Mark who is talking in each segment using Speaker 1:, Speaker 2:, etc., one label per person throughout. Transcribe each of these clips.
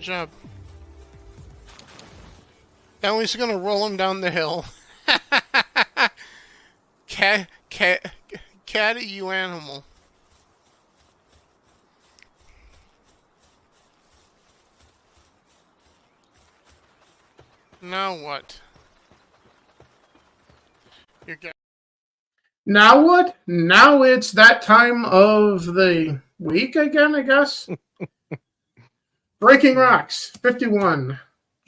Speaker 1: job. At least you're gonna roll him down the hill. Cat, you animal. Now what? You're getting.
Speaker 2: Now what? Now it's that time of the week again, I guess. Breaking Rocks, 51.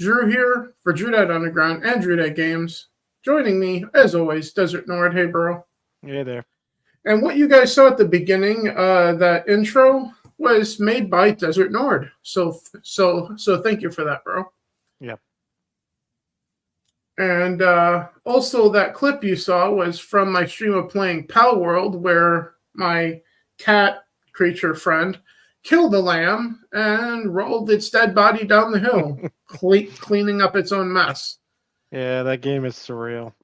Speaker 2: Drew here for Drew That Underground and Drew That Games. Joining me, as always, Desert Nord. Hey, bro.
Speaker 3: Hey there.
Speaker 2: And what you guys saw at the beginning, that intro, was made by Desert Nord. So thank you for that, bro.
Speaker 3: Yep.
Speaker 2: And also that clip you saw was from my stream of playing Pal World, where my cat creature friend killed a lamb and rolled its dead body down the hill, cleaning up its own mess.
Speaker 3: Yeah, that game is surreal.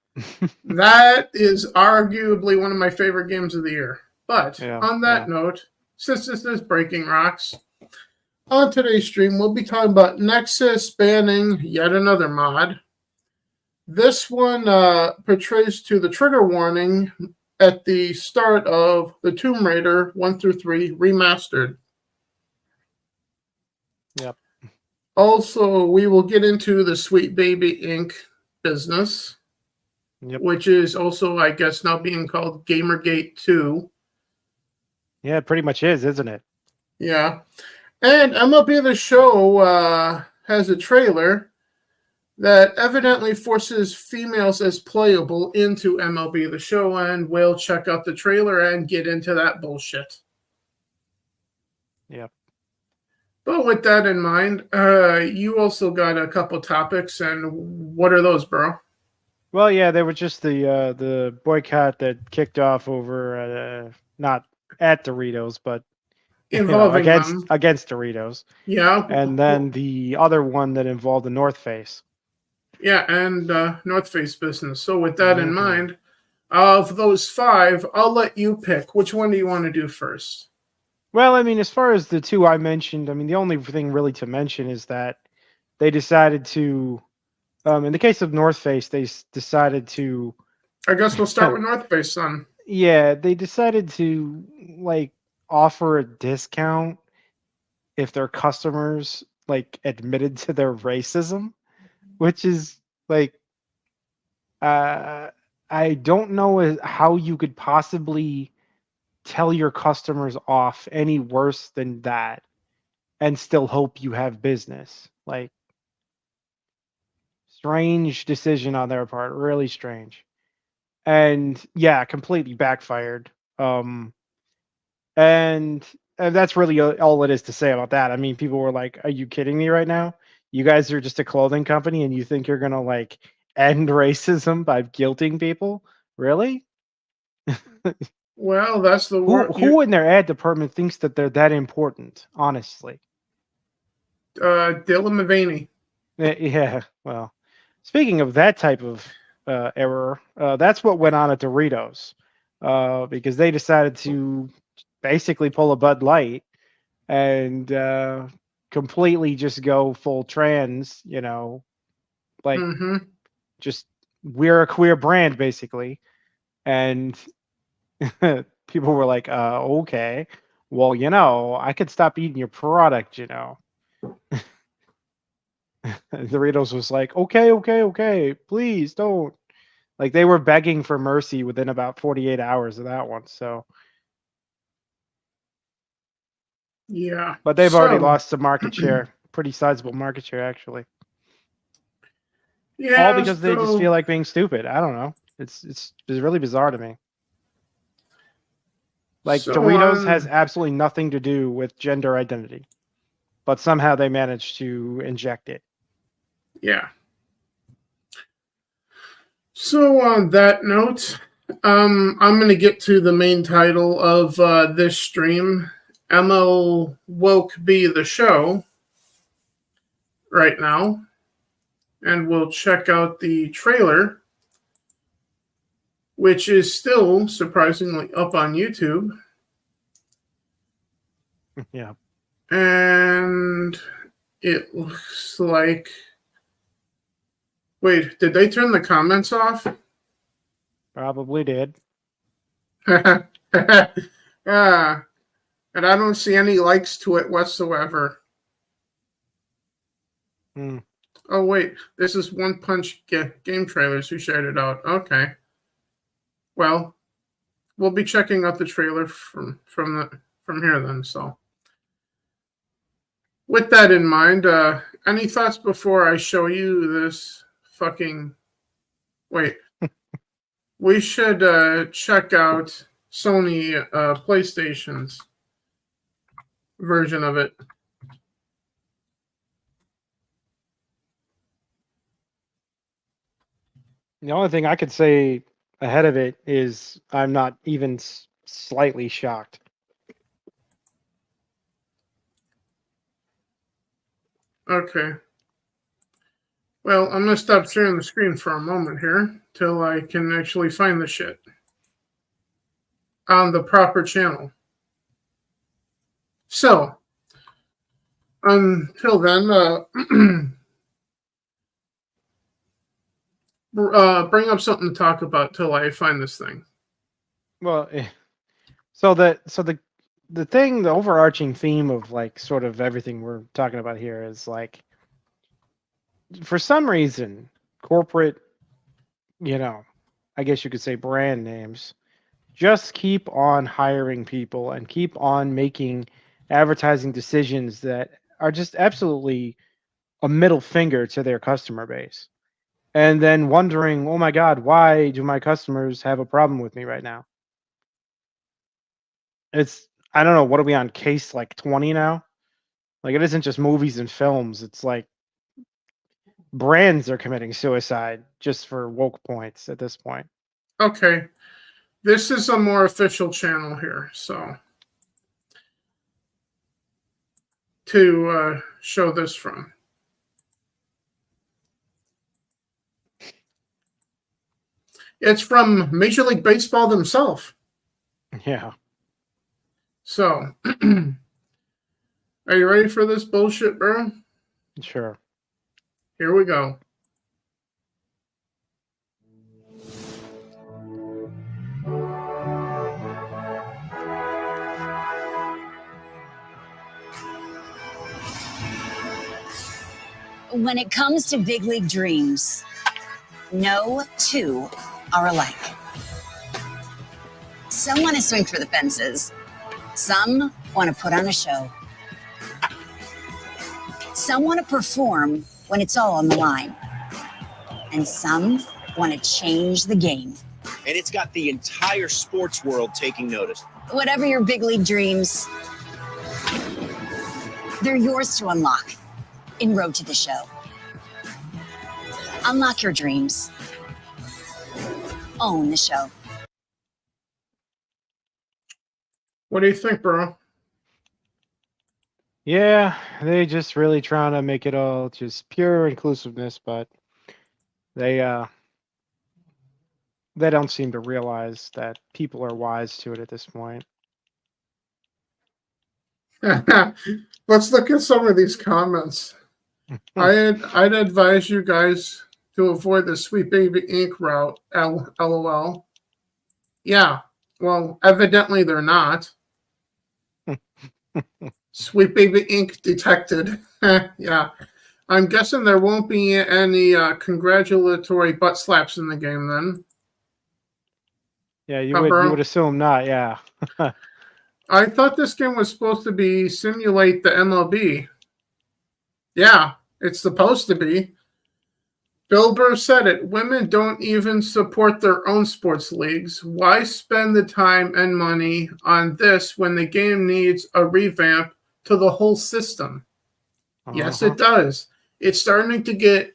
Speaker 2: That is arguably one of my favorite games of the year. But on that note, since this is Breaking Rocks, on today's stream, we'll be talking about Nexus banning yet another mod. This one portrays to the trigger warning at the start of the Tomb Raider 1 through 3 remastered.
Speaker 3: Yep.
Speaker 2: Also, we will get into the Sewwt Baby Inc. business, which is also, I guess, now being called Gamergate 2.
Speaker 3: Yeah, it pretty much is, isn't it?
Speaker 2: Yeah. And MLB The Show has a trailer that evidently forces females as playable into MLB The Show, and we'll check out the trailer and get into that bullshit.
Speaker 3: Yep.
Speaker 2: But with that in mind, you also got a couple topics, and what are those, bro?
Speaker 3: Well, yeah, they were just the boycott that kicked off over not at Doritos, but
Speaker 2: involving
Speaker 3: against Doritos.
Speaker 2: Yeah.
Speaker 3: And then the other one that involved the North Face.
Speaker 2: Yeah, and North Face business. So with that in mind, of those 5, I'll let you pick. Which one do you want to do first?
Speaker 3: Well, I mean, as far as the 2 I mentioned, I mean, the only thing really to mention is that they decided to, in the case of North Face, they decided to...
Speaker 2: I guess we'll start with North Face, son.
Speaker 3: Yeah, they decided to, offer a discount if their customers, admitted to their racism. Which is I don't know how you could possibly tell your customers off any worse than that and still hope you have business. Strange decision on their part, really strange. And yeah, completely backfired. And that's really all it is to say about that. I mean, people were like, are you kidding me right now? You guys are just a clothing company and you think you're going to end racism by guilting people? Really?
Speaker 2: Well, that's the word.
Speaker 3: Who in their ad department thinks that they're that important, honestly?
Speaker 2: Dylan Mulvaney.
Speaker 3: Yeah, well, speaking of that type of error, that's what went on at Doritos because they decided to basically pull a Bud Light and completely just go full trans, just we're a queer brand basically. And people were like, okay, well, I could stop eating your product, Doritos was like, okay, please don't. They were begging for mercy within about 48 hours of that one. So
Speaker 2: yeah,
Speaker 3: but they've already lost some market share, pretty sizable market share actually.
Speaker 2: Yeah,
Speaker 3: all because they just feel like being stupid. I don't know. It's really bizarre to me. Doritos has absolutely nothing to do with gender identity, but somehow they managed to inject it.
Speaker 2: Yeah. So on that note, I'm going to get to the main title of this stream, MLWokeB The Show, right now. And we'll check out the trailer, which is still surprisingly up on YouTube.
Speaker 3: Yeah.
Speaker 2: And It looks like... Wait, did they turn the comments off?
Speaker 3: Probably did.
Speaker 2: And I don't see any likes to it whatsoever. Oh, wait. This is One Punch Game Trailers who shared it out. Okay. Well, we'll be checking out the trailer from here then. So, with that in mind, any thoughts before I show you this fucking... Wait. We should check out Sony PlayStation's version of it.
Speaker 3: The only thing I could say ahead of it is I'm not even slightly shocked.
Speaker 2: Okay. Well, I'm going to stop sharing the screen for a moment here till I can actually find the shit on the proper channel. So, until then, bring up something to talk about till I find this thing.
Speaker 3: Well, so the thing, the overarching theme of like sort of everything we're talking about here is like, for some reason, corporate, I guess you could say brand names, just keep on hiring people and keep on making advertising decisions that are just absolutely a middle finger to their customer base. And then wondering, oh my God, why do my customers have a problem with me right now? I don't know, what are we on, case like 20 now? Like, it isn't just movies and films. It's like brands are committing suicide just for woke points at this point.
Speaker 2: Okay. This is a more official channel here, so to show this from. It's from Major League Baseball themselves.
Speaker 3: Yeah.
Speaker 2: So, are you ready for this bullshit, bro?
Speaker 3: Sure.
Speaker 2: Here we go.
Speaker 4: When it comes to big league dreams, no two are alike. Some want to swing for the fences. Some want to put on a show. Some want to perform when it's all on the line. And some want to change the game.
Speaker 5: And it's got the entire sports world taking notice.
Speaker 4: Whatever your big league dreams, they're yours to unlock in Road to the Show. Unlock your dreams. Own the show.
Speaker 2: What do you think, bro?
Speaker 3: Yeah, they just really trying to make it all just pure inclusiveness, but they don't seem to realize that people are wise to it at this point.
Speaker 2: Let's look at some of these comments. I'd advise you guys to avoid the Sewwt Baby Inc. route. LOL. Yeah. Well, evidently they're not. Sewwt Baby Inc. detected. Yeah. I'm guessing there won't be any congratulatory butt slaps in the game then.
Speaker 3: Yeah, you would assume not, yeah.
Speaker 2: I thought this game was supposed to be simulate the MLB. Yeah, it's supposed to be. Bill Burr said it. Women don't even support their own sports leagues. Why spend the time and money on this when the game needs a revamp to the whole system? Yes, it does. It's starting to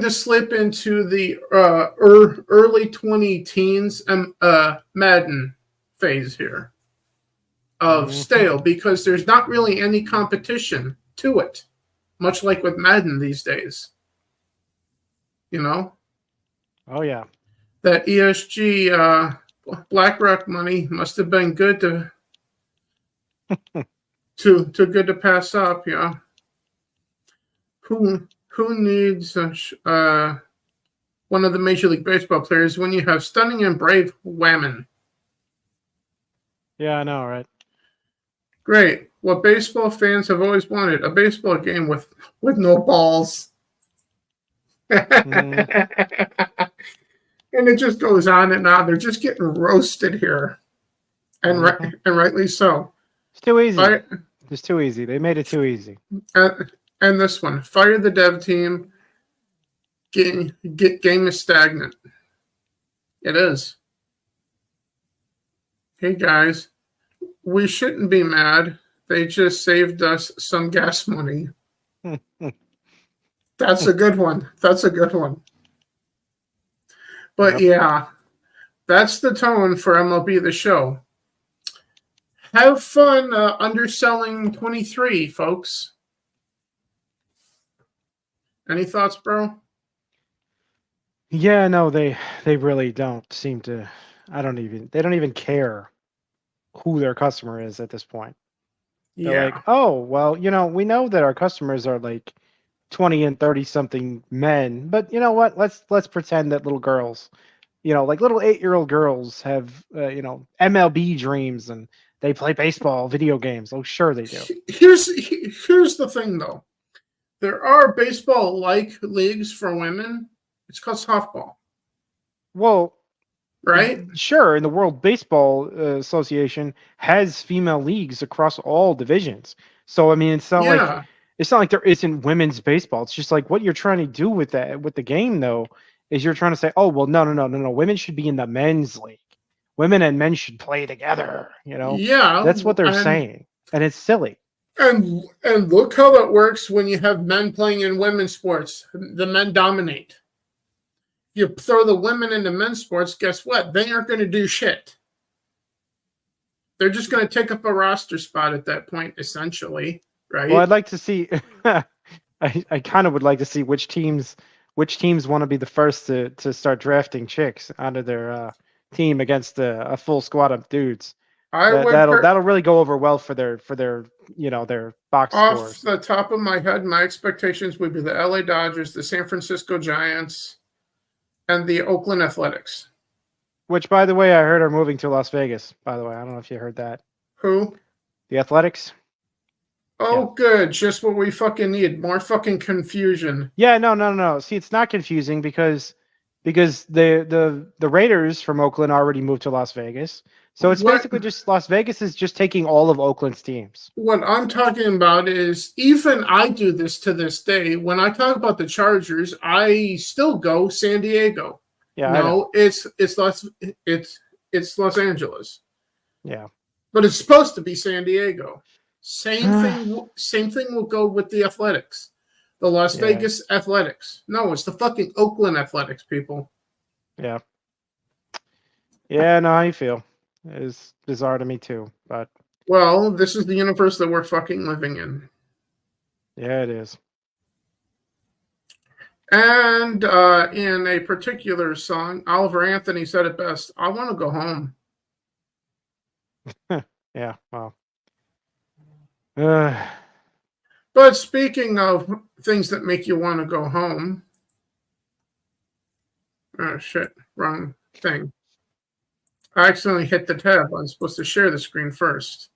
Speaker 2: slip into the early 20-teens Madden phase here of stale, because there's not really any competition to it, much like with Madden these days. You know?
Speaker 3: Oh, yeah.
Speaker 2: That ESG BlackRock money must have been good to good to pass up, yeah. who needs one of the Major League Baseball players when you have stunning and brave women?
Speaker 3: Yeah, I know, right?
Speaker 2: Great. What baseball fans have always wanted, a baseball game with no balls. And it just goes on and on. They're just getting roasted here. And rightly so.
Speaker 3: It's too easy. It's too easy. They made it too easy.
Speaker 2: And this one, fire the dev team. Game is stagnant. It is. Hey guys, we shouldn't be mad. They just saved us some gas money. That's a good one. But yeah, that's the tone for MLB The Show. Have fun underselling 23, folks. Any thoughts, bro?
Speaker 3: Yeah, no, they really don't seem to. They don't even care who their customer is at this point. They're like, oh, well, we know that our customers are like 20 and 30 something men, but you know what? Let's pretend that little girls, like little 8-year-old girls have, MLB dreams and they play baseball, video games. Oh, sure they do.
Speaker 2: Here's the thing, though. There are baseball-like leagues for women. It's called softball.
Speaker 3: Well,
Speaker 2: right?
Speaker 3: Sure. And the World Baseball Association has female leagues across all divisions. So I mean, it's not like there isn't women's baseball. It's just like what you're trying to do with the game, though, is you're trying to say, oh well, no. Women should be in the men's league. Women and men should play together.
Speaker 2: Yeah,
Speaker 3: that's what they're saying, and it's silly.
Speaker 2: And look how that works when you have men playing in women's sports. The men dominate. You throw the women into men's sports, guess what? They aren't going to do shit. They're just going to take up a roster spot at that point, essentially, right?
Speaker 3: Well, I'd like to see. I kind of would like to see which teams want to be the first to start drafting chicks onto their team against a full squad of dudes. That'll really go over well for their their box
Speaker 2: off
Speaker 3: scores.
Speaker 2: The top of my head, my expectations would be the LA Dodgers, the San Francisco Giants, and the Oakland Athletics.
Speaker 3: Which, by the way, I heard are moving to Las Vegas. By the way, I don't know if you heard that.
Speaker 2: Who?
Speaker 3: The Athletics.
Speaker 2: Oh, good. Just what we fucking need. More fucking confusion.
Speaker 3: Yeah, no. See, it's not confusing because the Raiders from Oakland already moved to Las Vegas. So it's basically just Las Vegas is just taking all of Oakland's teams.
Speaker 2: What I'm talking about is even I do this to this day. When I talk about the Chargers, I still go San Diego.
Speaker 3: Yeah,
Speaker 2: no, it's Los Angeles.
Speaker 3: Yeah,
Speaker 2: but it's supposed to be San Diego. Same thing will go with the Athletics, the Las Vegas Athletics. No, it's the fucking Oakland Athletics, people.
Speaker 3: Yeah. Yeah, no, how you feel? Is bizarre to me too, but
Speaker 2: well, this is the universe that we're fucking living in.
Speaker 3: Yeah, it is.
Speaker 2: And in a particular song, Oliver Anthony said it best. I want to go home.
Speaker 3: Yeah, well.
Speaker 2: But speaking of things that make you want to go home. Oh shit, wrong thing. I accidentally hit the tab. I'm supposed to share the screen first.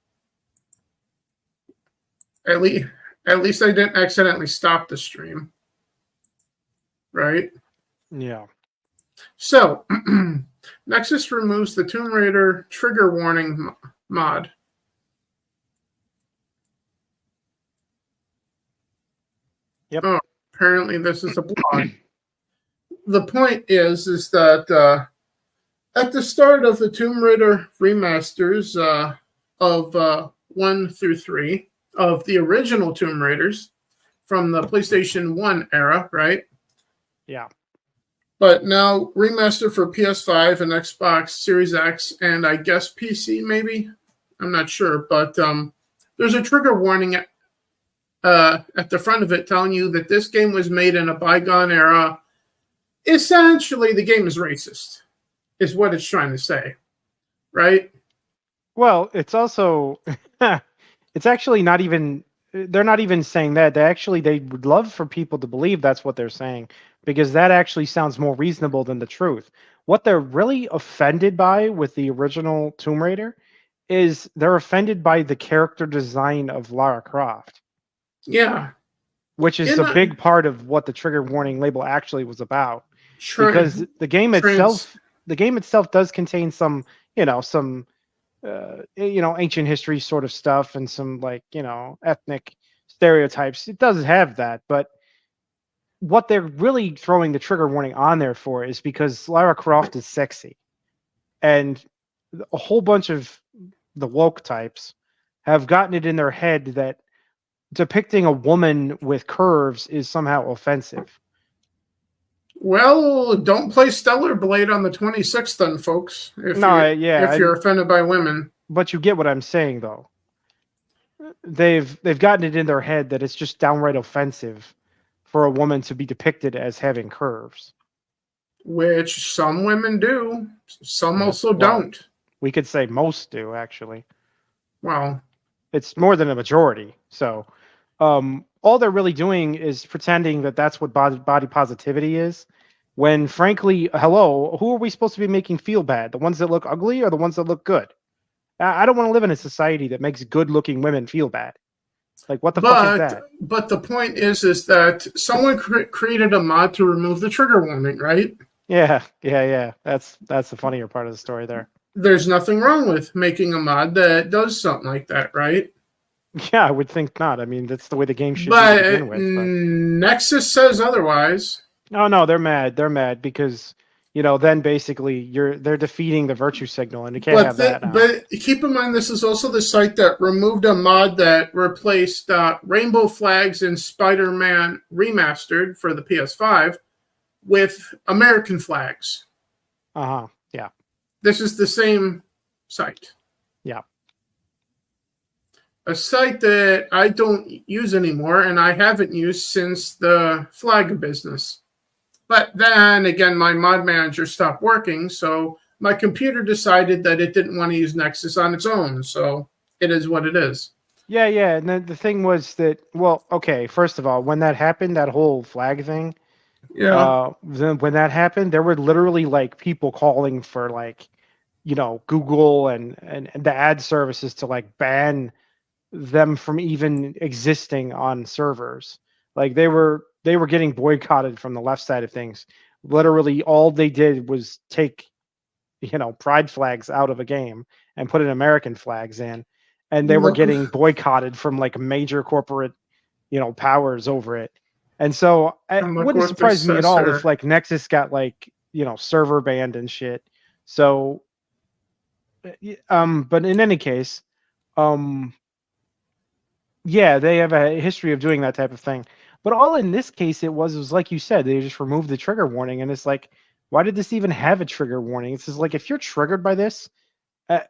Speaker 2: At least I didn't accidentally stop the stream. Right?
Speaker 3: Yeah.
Speaker 2: So, Nexus removes the Tomb Raider trigger warning mod.
Speaker 3: Yep.
Speaker 2: Oh, apparently this is a blog. The point is that at the start of the Tomb Raider remasters of 1 through 3 of the original Tomb Raiders from the PlayStation 1 era, right?
Speaker 3: Yeah.
Speaker 2: But now remaster for PS5 and Xbox Series X and I guess PC maybe? I'm not sure. But there's a trigger warning at the front of it telling you that this game was made in a bygone era. Essentially, the game is racist, is what it's trying to say, right?
Speaker 3: Well, it's also, it's actually not even they're not even saying that. They would love for people to believe that's what they're saying, because that actually sounds more reasonable than the truth. What they're really offended by with the original Tomb Raider is they're offended by the character design of Lara Croft,
Speaker 2: Yeah.
Speaker 3: which is
Speaker 2: In
Speaker 3: a
Speaker 2: a-
Speaker 3: big part of what the trigger warning label actually was about. Because
Speaker 2: trans-
Speaker 3: the game itself does contain some, some ancient history sort of stuff and some, like, ethnic stereotypes. It does have that, but what they're really throwing the trigger warning on there for is because Lara Croft is sexy, and a whole bunch of the woke types have gotten it in their head that depicting a woman with curves is somehow offensive.
Speaker 2: Well, don't play Stellar Blade on the 26th, then, folks. If you're offended by women.
Speaker 3: But you get what I'm saying, though. They've gotten it in their head that it's just downright offensive for a woman to be depicted as having curves,
Speaker 2: which some women do. Some also don't.
Speaker 3: We could say most do, actually.
Speaker 2: Well,
Speaker 3: it's more than a majority. So, all they're really doing is pretending that that's what body positivity is. When, frankly, hello, who are we supposed to be making feel bad? The ones that look ugly or the ones that look good? I don't want to live in a society that makes good-looking women feel bad. Like, what the fuck is that?
Speaker 2: But the point is that someone created a mod to remove the trigger warning, right?
Speaker 3: Yeah. That's the funnier part of the story there.
Speaker 2: There's nothing wrong with making a mod that does something like that, right?
Speaker 3: Yeah, I would think not. I mean, that's the way the game should be to begin with. But
Speaker 2: Nexus says otherwise.
Speaker 3: Oh no, they're mad. They're mad because then basically they're defeating the virtue signal, and you can't have that now.
Speaker 2: But keep in mind, this is also the site that removed a mod that replaced Rainbow Flags in Spider-Man Remastered for the PS5 with American flags.
Speaker 3: Yeah.
Speaker 2: This is the same site.
Speaker 3: Yeah.
Speaker 2: A site that I don't use anymore, and I haven't used since the flag business. But then again, my mod manager stopped working, so my computer decided that it didn't want to use Nexus on its own. So it is what it is.
Speaker 3: Yeah. And then the thing was that, well, okay, first of all, when that happened, that whole flag thing, then when that happened, there were literally like people calling for like, Google and the ad services to like ban them from even existing on servers. Like they were getting boycotted from the left side of things. Literally all they did was take pride flags out of a game and put in American flags in, and they were getting boycotted from like major corporate powers over it. And so it wouldn't surprise me at all if like Nexus got like server banned and shit. So but in any case, yeah, they have a history of doing that type of thing. But all in this case, it was like you said, they just removed the trigger warning, and it's like, why did this even have a trigger warning? It's just like, if you're triggered by this, I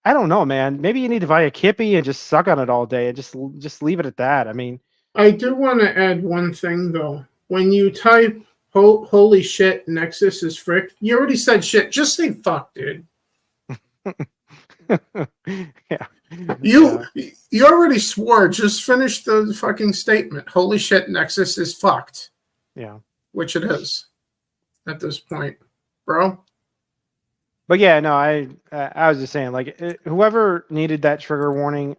Speaker 3: don't know, man. Maybe you need to buy a Kippy and just suck on it all day and just leave it at that. I mean,
Speaker 2: I do want to add one thing though. When you type "holy shit," Nexus is frick. You already said shit. Just say fuck, dude.
Speaker 3: Yeah.
Speaker 2: You already swore. Just finish the fucking statement. Holy shit, Nexus is fucked.
Speaker 3: Yeah.
Speaker 2: Which it is at this point, bro.
Speaker 3: But yeah, no, I was just saying, like, whoever needed that trigger warning,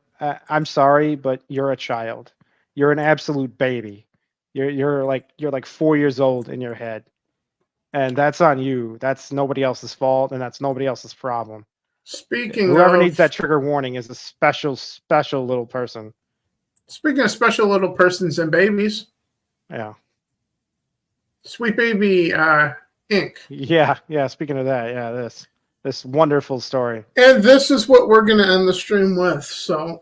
Speaker 3: I'm sorry, but you're a child. You're an absolute baby. You're like 4 years old in your head, and that's on you. That's nobody else's fault, and that's nobody else's problem. Whoever needs that trigger warning is a special little person.
Speaker 2: Speaking of special little persons and babies,
Speaker 3: yeah,
Speaker 2: Sewwt Baby Inc.
Speaker 3: Yeah. Speaking of that, yeah, this wonderful story.
Speaker 2: And this is what we're going to end the stream with. So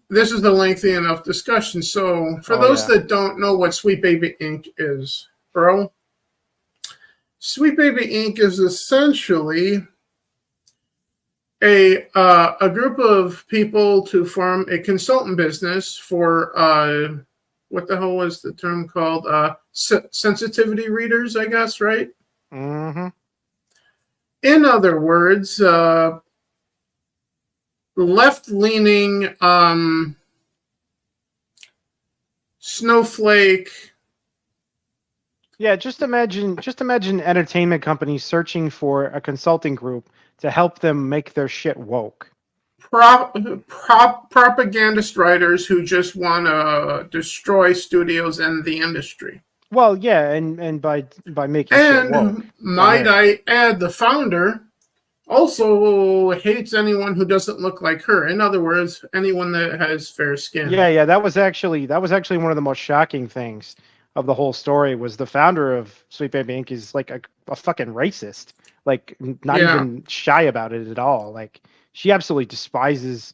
Speaker 2: this is a lengthy enough discussion. So for those that don't know what Sewwt Baby Inc. is, bro, Sewwt Baby Inc. is essentially a group of people to form a consultant business for what the hell was the term called? Sensitivity readers, I guess, right?
Speaker 3: Mm-hmm.
Speaker 2: In other words, left-leaning Snowflake.
Speaker 3: Yeah, just imagine entertainment companies searching for a consulting group to help them make their shit woke.
Speaker 2: Propagandist writers who just want to destroy studios and the industry.
Speaker 3: Well, yeah, and by making shit woke.
Speaker 2: Might I add, the founder also hates anyone who doesn't look like her. In other words, anyone that has fair skin.
Speaker 3: Yeah, that was actually one of the most shocking things of the whole story. Was the founder of Sewwt Baby Inc. is like a fucking racist, like not even shy about it at all. Like she absolutely despises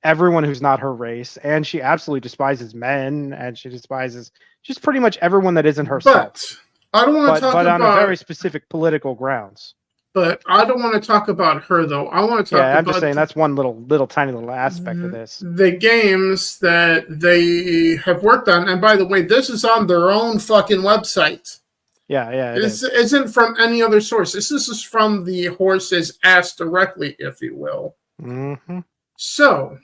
Speaker 3: everyone who's not her race, and she absolutely despises men, and she despises just pretty much everyone that isn't herself.
Speaker 2: But I don't want to talk about,
Speaker 3: on a very specific political grounds.
Speaker 2: But I don't want to talk about her, though. I want to talk about...
Speaker 3: Yeah, I'm just saying that's one little tiny aspect of this.
Speaker 2: The games that they have worked on. And by the way, this is on their own fucking website.
Speaker 3: Yeah.
Speaker 2: This isn't from any other source. This is from the horse's ass directly, if you will.
Speaker 3: Mm-hmm.
Speaker 2: So,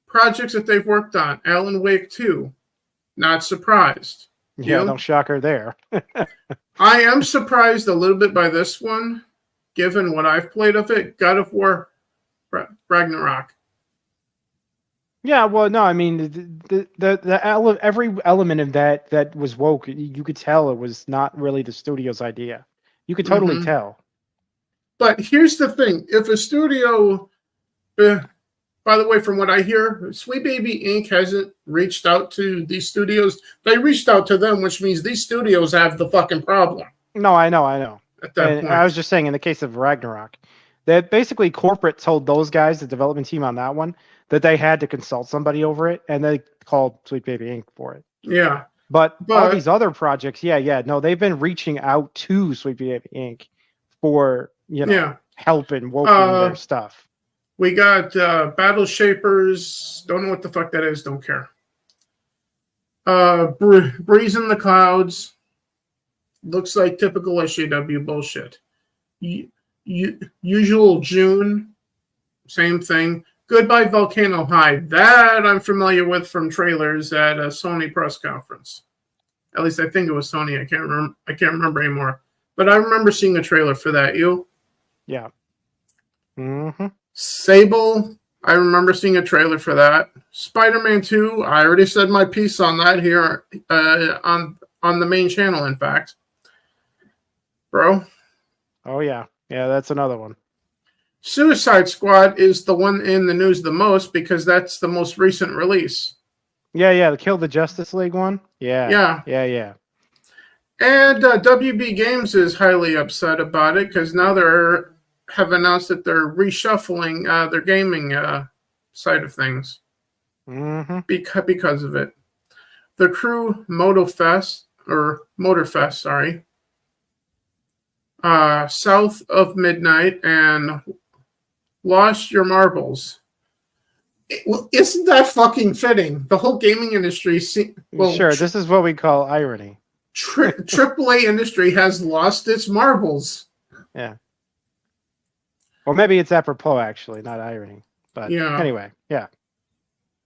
Speaker 2: projects that they've worked on. Alan Wake 2. Not surprised.
Speaker 3: Yeah, no shocker there.
Speaker 2: I am surprised a little bit by this one. Given what I've played of it, God of War, Ragnarok.
Speaker 3: Yeah, well, no, I mean every element of that was woke. You could tell it was not really the studio's idea. You could totally tell.
Speaker 2: But here's the thing: if a studio, by the way, from what I hear, Sewwt Baby Inc. hasn't reached out to these studios. They reached out to them, which means these studios have the fucking problem.
Speaker 3: No, I know.
Speaker 2: At that point.
Speaker 3: I was just saying, in the case of Ragnarok, that basically corporate told those guys, the development team on that one, that they had to consult somebody over it, and they called Sewwt Baby Inc. for it.
Speaker 2: Yeah.
Speaker 3: But all these other projects, no, they've been reaching out to Sewwt Baby Inc. for, help in woking their stuff.
Speaker 2: We got Battle Shapers. Don't know what the fuck that is. Don't care. Breeze in the Clouds. Looks like typical SJW bullshit. Usual June. Same thing. Goodbye Volcano High. That I'm familiar with from trailers at a Sony press conference. At least I think it was Sony. I can't remember anymore. But I remember seeing a trailer for that. You? Yeah. Mm-hmm. Sable. I remember seeing a trailer for that. Spider-Man 2. I already said my piece on that here on the main channel, in fact. Bro. Oh, yeah. Yeah, that's another one. Suicide Squad is the one in the news the most because that's the most recent release. Yeah, the Kill the Justice League one. Yeah. And WB Games is highly upset about it because now have announced that they're reshuffling their gaming side of things because of it. The Crew Motorfest, sorry. South of Midnight and Lost Your Marbles. Well, isn't that fucking fitting? The whole gaming industry... sure, this is what we call irony. AAA industry has lost its marbles. Yeah. Well, maybe it's apropos, actually, not irony. But anyway, yeah.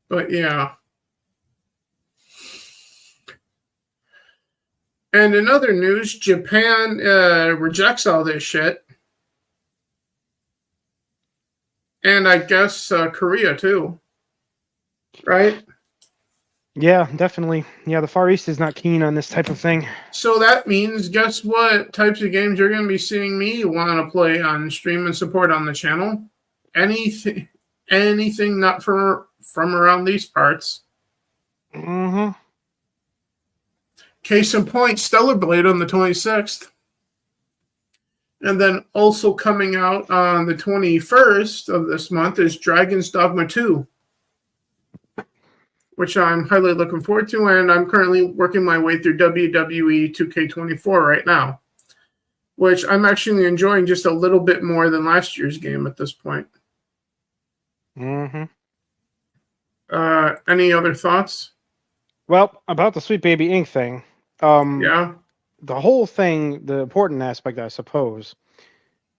Speaker 2: But yeah. And in other news, Japan rejects all this shit. And I guess Korea, too. Right? Yeah, definitely. Yeah, the Far East is not keen on this type of thing. So that means, guess what types of games you're going to be seeing me want to play on stream and support on the channel? Anything not from around these parts. Mm-hmm. Case in point, Stellar Blade on the 26th. And then also coming out on the 21st of this month is Dragon's Dogma 2. Which I'm highly looking forward to, and I'm currently working my way through WWE 2K24 right now, which I'm actually enjoying just a little bit more than last year's game at this point. Mm-hmm. Any other thoughts? Well, about the Sewwt Baby Inc. thing. The whole thing, the important aspect, I suppose,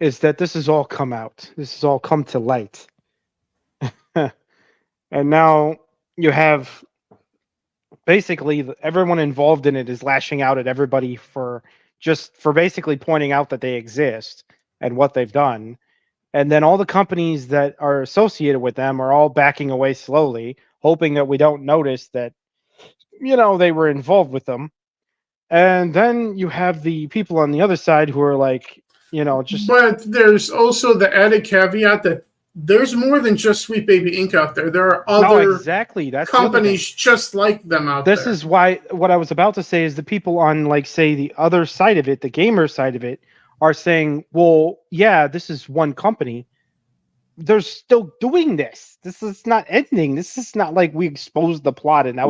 Speaker 2: is that this has all come out. This has all come to light. And now... you have
Speaker 3: basically everyone involved in it is lashing out at everybody for basically pointing out that they exist and what they've done. And then all the companies that are associated with them are all backing away slowly, hoping that we don't notice that, they were involved with them. And then you have the people on the other side who are like, just.
Speaker 2: But there's also the added caveat that there's more than just Sewwt Baby Inc. out there. There are other
Speaker 3: exactly. That's
Speaker 2: companies just like them out there.
Speaker 3: This is why what I was about to say is the people on, like, say, the other side of it, the gamer side of it, are saying, well, yeah, this is one company. They're still doing this. This is not ending. This is not like we exposed the plot and now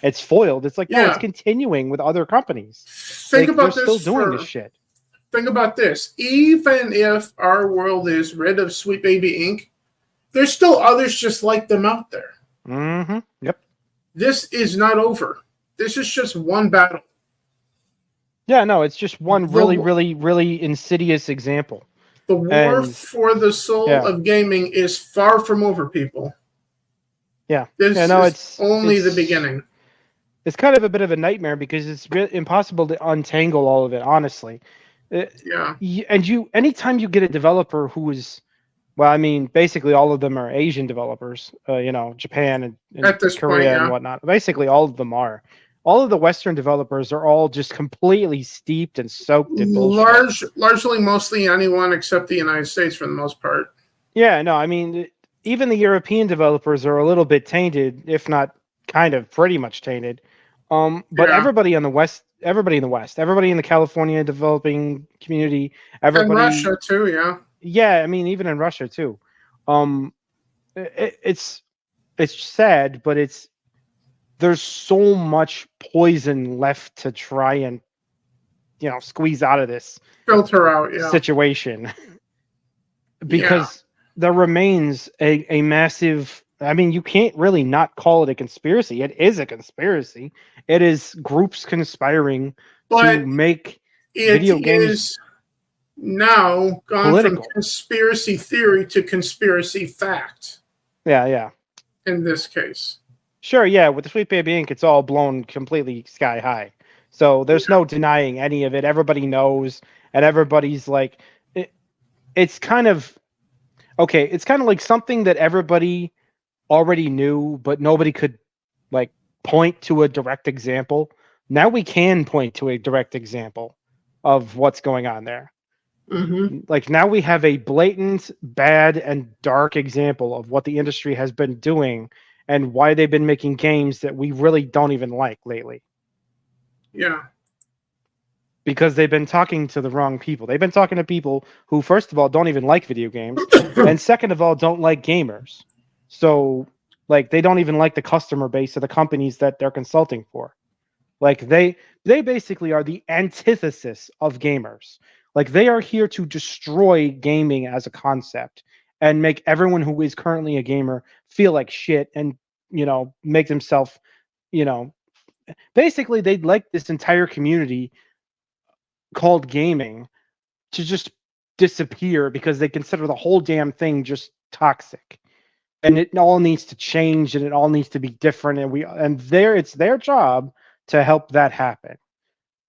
Speaker 3: it's foiled. It's like, no, it's continuing with other companies.
Speaker 2: Think about
Speaker 3: they're
Speaker 2: this.
Speaker 3: Still doing this shit.
Speaker 2: Think about this. Even if our world is rid of Sewwt Baby Inc., there's still others just like them out there.
Speaker 3: Mm-hmm. Yep.
Speaker 2: This is not over. This is just one battle.
Speaker 3: Yeah, no, it's just one really, really, really insidious example.
Speaker 2: The war for the soul of gaming is far from over, people.
Speaker 3: Yeah.
Speaker 2: This is only the beginning.
Speaker 3: It's kind of a bit of a nightmare because it's impossible to untangle all of it, honestly. And anytime you get a developer who is, well, I mean, basically all of them are Asian developers, Japan and
Speaker 2: at this
Speaker 3: Korea
Speaker 2: point,
Speaker 3: and whatnot. Basically all of them are. All of the Western developers are all just completely steeped and soaked in bullshit.
Speaker 2: Largely, mostly anyone except the United States for the most part.
Speaker 3: Yeah, no, I mean, even the European developers are a little bit tainted, if not kind of pretty much tainted. But everybody in the West, everybody in the California developing community, everybody.
Speaker 2: And Russia too, yeah.
Speaker 3: Yeah, I mean, even in Russia too. It's sad, but there's so much poison left to try and, squeeze out of this
Speaker 2: filter out
Speaker 3: situation. Because there remains a massive. I mean, you can't really not call it a conspiracy. It is a conspiracy. It is groups conspiring to make video games. It is
Speaker 2: now gone from conspiracy theory to conspiracy fact.
Speaker 3: Yeah.
Speaker 2: In this case.
Speaker 3: Sure, yeah. With the Sewwt Baby Inc., it's all blown completely sky high. So there's no denying any of it. Everybody knows, and everybody's like, it's kind of like something that everybody already knew, but nobody could like point to a direct example. Now we can point to a direct example of what's going on there.
Speaker 2: Mm-hmm.
Speaker 3: Like now we have a blatant, bad, and dark example of what the industry has been doing and why they've been making games that we really don't even like lately.
Speaker 2: Yeah.
Speaker 3: Because they've been talking to the wrong people. They've been talking to people who, first of all, don't even like video games, and second of all, don't like gamers. So, like, they don't even like the customer base of the companies that they're consulting for. Like, they basically are the antithesis of gamers. Like, they are here to destroy gaming as a concept and make everyone who is currently a gamer feel like shit and, make themselves, basically they'd like this entire community called gaming to just disappear because they consider the whole damn thing just toxic. And it all needs to change and it all needs to be different. And it's their job to help that happen.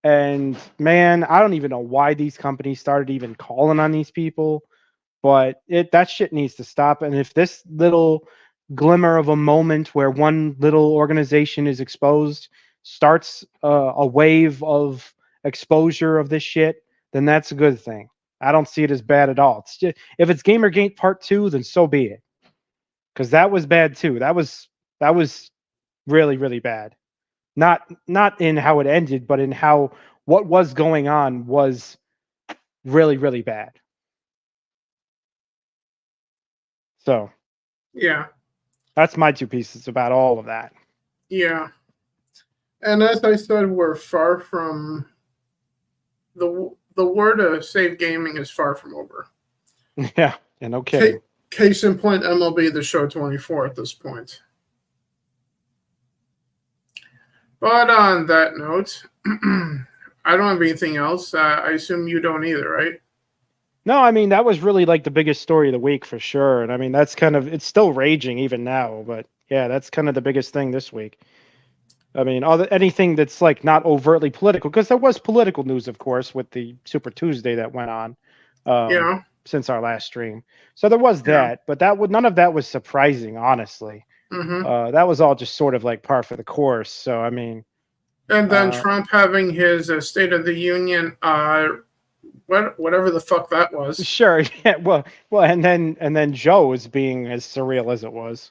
Speaker 3: And man, I don't even know why these companies started even calling on these people, but that shit needs to stop. And if this little glimmer of a moment where one little organization is exposed starts a wave of exposure of this shit, then that's a good thing. I don't see it as bad at all. It's just, if it's Gamergate Part 2, then so be it. Because that was bad too. That was really, really bad. Not in how it ended, but in how what was going on was really, really bad. So,
Speaker 2: yeah,
Speaker 3: that's my two pieces about all of that.
Speaker 2: Yeah, and as I said, we're far from the war to save gaming is far from over.
Speaker 3: Yeah, and no kidding.
Speaker 2: Case in point, MLB The Show 24 at this point. But on that note, I don't have anything else. I assume you don't either, right?
Speaker 3: No, I mean, that was really like the biggest story of the week for sure. And I mean, it's still raging even now. But yeah, that's kind of the biggest thing this week. I mean, anything that's like not overtly political, because there was political news, of course, with the Super Tuesday that went on since our last stream. So there was that, but none of that was surprising, honestly. That was all just sort of like par for the course. So I mean,
Speaker 2: and then Trump having his State of the Union, whatever the fuck that was.
Speaker 3: Sure, yeah. Well, and then Joe was being as surreal as it was,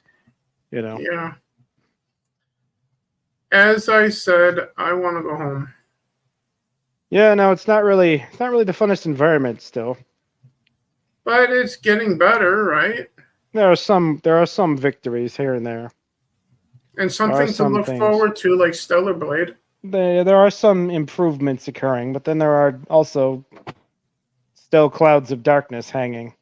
Speaker 3: you know.
Speaker 2: Yeah. As I said, I want to go home.
Speaker 3: Yeah, no, it's not really the funnest environment still.
Speaker 2: But it's getting better, right?
Speaker 3: There are some victories here and there.
Speaker 2: And something to look forward to, like Stellar Blade.
Speaker 3: There are some improvements occurring, but then there are also still clouds of darkness hanging.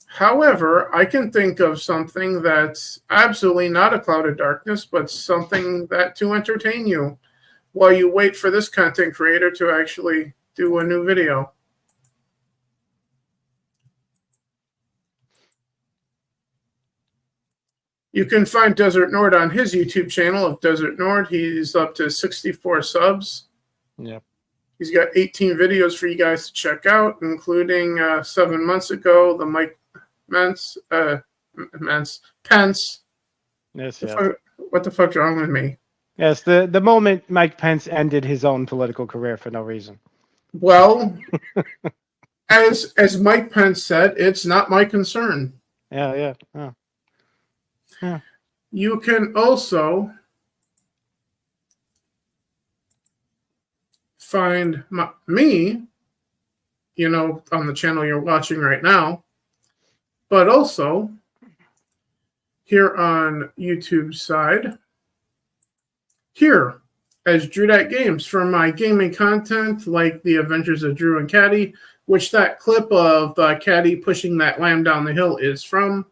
Speaker 2: However, I can think of something that's absolutely not a cloud of darkness, but something that to entertain you while you wait for this content creator to actually do a new video. You can find Desert Nord on his YouTube channel of Desert Nord. He's up to 64 subs.
Speaker 3: Yep.
Speaker 2: He's got 18 videos for you guys to check out, including 7 months ago, the Mike Pence.
Speaker 3: Yes,
Speaker 2: What the fuck's wrong with me?
Speaker 3: Yes, the moment Mike Pence ended his own political career for no reason.
Speaker 2: Well, as Mike Pence said, it's not my concern.
Speaker 3: Yeah.
Speaker 2: You can also find me, on the channel you're watching right now, but also here on YouTube's side, here as Drewdat Games for my gaming content like the Adventures of Drew and Caddy, which that clip of Caddy pushing that lamb down the hill is from.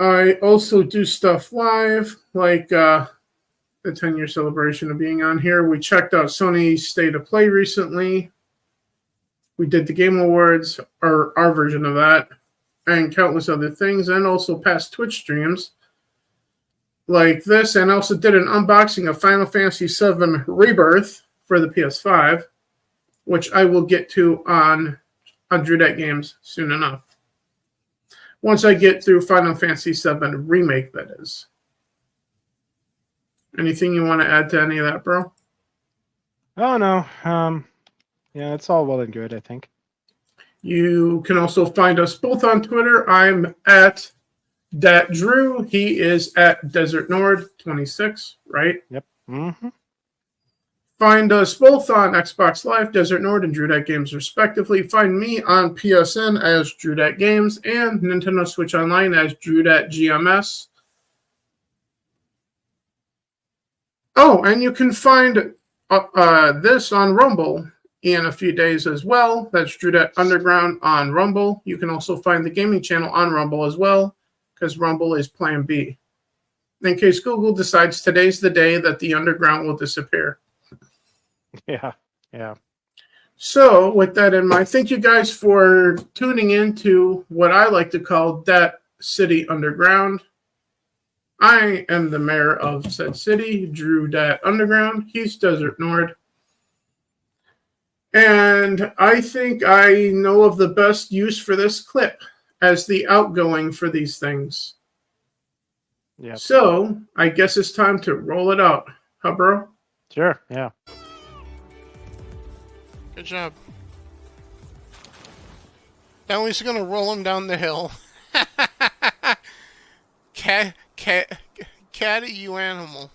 Speaker 2: I also do stuff live, like the 10-year celebration of being on here. We checked out Sony's State of Play recently. We did the Game Awards, or our version of that, and countless other things, and also past Twitch streams like this, and also did an unboxing of Final Fantasy VII Rebirth for the PS5, which I will get to on Drewdat Games soon enough. Once I get through Final Fantasy VII Remake, that is. Anything you want to add to any of that, bro?
Speaker 3: Oh, no. Yeah, it's all well and good, I think.
Speaker 2: You can also find us both on Twitter. I'm at DatDrew. He is at DesertNord26, right?
Speaker 3: Yep. Mm-hmm.
Speaker 2: Find us both on Xbox Live, Desert Nord, and Drewdat Games, respectively. Find me on PSN as Drewdat Games and Nintendo Switch Online as Drewdat GMS. Oh, and you can find this on Rumble in a few days as well. That's Drewdat Underground on Rumble. You can also find the gaming channel on Rumble as well, because Rumble is Plan B. In case Google decides today's the day that the Underground will disappear.
Speaker 3: Yeah.
Speaker 2: So, with that in mind, thank you guys for tuning in to what I like to call Dat City Underground. I am the mayor of said city, Drew Dat Underground. He's Desert Nord. And I think I know of the best use for this clip as the outgoing for these things.
Speaker 3: Yeah.
Speaker 2: So, I guess it's time to roll it out. Huh, bro?
Speaker 3: Sure, yeah.
Speaker 1: Good job. Now he's gonna roll him down the hill. Caddy, you animal.